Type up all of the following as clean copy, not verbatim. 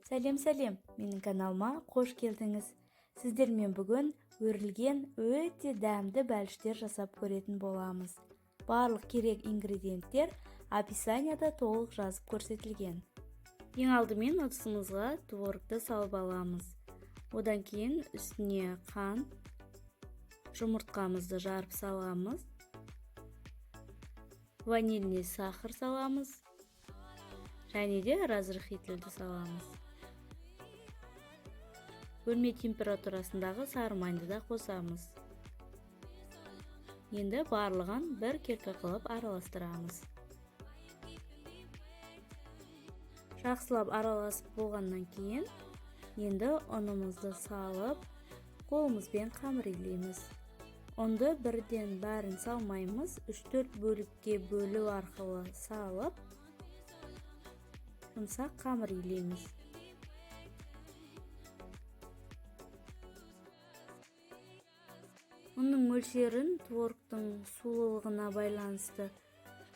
Сәлем, менің каналыма қош келдіңіз. Сіздермен бүгін өрілген өте дәмді бәліштер жасап көретін боламыз. Барлық керек ингредиенттер описанияда толық жазып көрсетілген. Ең алдымен ыдысымызға творогты салып аламыз. Одан кейін үстіне қант, жұмыртқамызды жарып саламыз. Ванильный сахар саламыз. Және де разрыхителді саламыз. Бөлме температурасындағы сары майды да қосамыз. Енді барлығын бір келкі қылып араластырамыз. Жақсылап араласып болғаннан кейін, енді ұнымызды салып, қолымызбен қамыр илейміз. Ұнды бірден бәрін салмаймыз, 3-4 бөлікке бөлу арқылы салып, жұмсақ қамыр илейміз. Оның мөлшерін творогтың сулылығына байланысты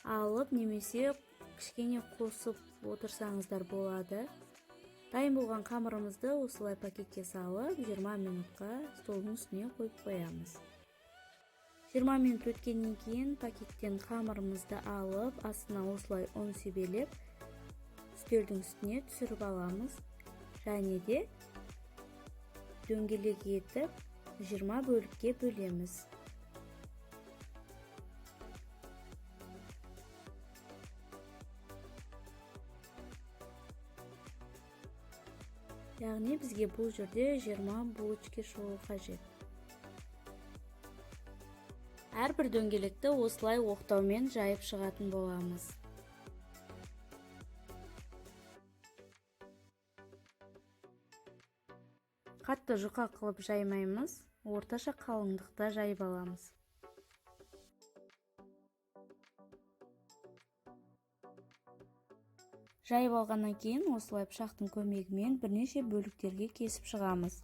алып, немесе кішкене қосып отырсаңыздар болады. Дайын болған қамырымызды осылай пакетке салып, 20 минутқа столдың үстіне қойып қоямыз. 20 минут өткеннен кейін пакеттен қамырымызды алып, астына осылай ұн себелеп, үстелдің үстіне түсіріп аламыз. Және де дөңгелек етіп 20 бөлікке бөлеміз. Яғни бізге бұл жерде 20 булочка шығу қажет. Әрбір дөңгелекті осылай оқтаумен жайып шығатын боламыз. Қатты жұқа қылып жаймаймыз, орташа қалыңдықта жайып аламыз. Жайып алғаннан кейін осылай пышақтың көмегімен бірнеше бөліктерге кесіп шығамыз.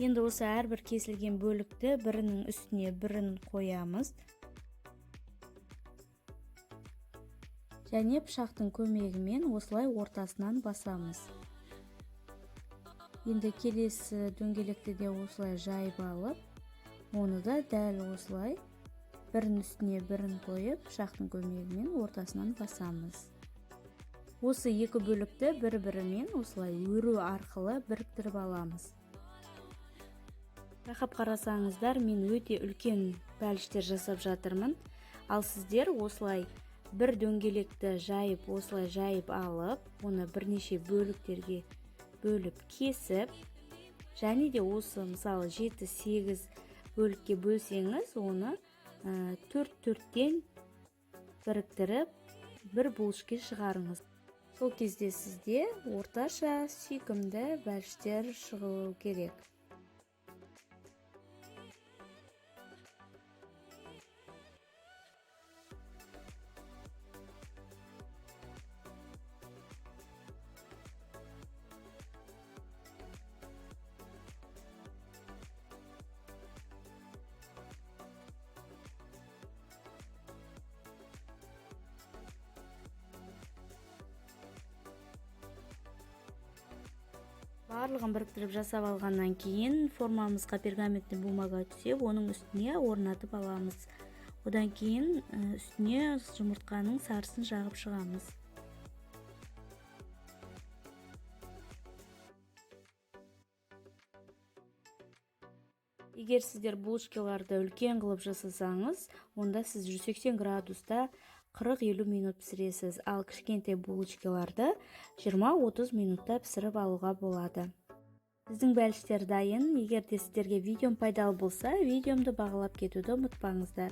Енді осы әрбір кесілген бөлікті бірінің үстіне бірін қоямыз. Және пышақтың көмегімен осылай ортасынан басамыз. Енді келесі дөңгелекті де осылай жайып алып, оны да дәл осылай бірін үстіне бірін қойып, пышақтың көмегімен ортасынан басамыз. Осы екі бөлікті бір-бірімен осылай өру арқылы біріктіріп аламыз. Байқап қарасаңыздар, мен өте үлкен бәліштер жасап жатырмын. Ал сіздер осылай бір дөңгелекті жайып, осылай жайып алып, оны бірнеше бөліктерге бөліп кесіп, және де осы мысалы 7-8 бөлікке бөлсеңіз, оны 4-4-тен біріктіріп, бір булочка шығарыңыз. Сол кезде сізде орташа сүйкімді бәліштер шығуы керек. Барлығын біріктіріп жасап алғаннан кейін формамызға пергаментный бумага түсеп, оның үстіне орнатып аламыз. Одан кейін үстіне жұмыртқаның сарысын жағып шығамыз. Егер сіздер булочкаларды үлкен қылып жасасаңыз, онда сіз 180 градуста 40-50 минут пісіресіз, ал кішкентай булочкаларды 20-30 минутта пісіріп алуға болады. Сіздің бәліштер дайын. Егер де сіздерге видеом пайдалы болса, видеомды бағалап кетуді ұмытпаңыздар.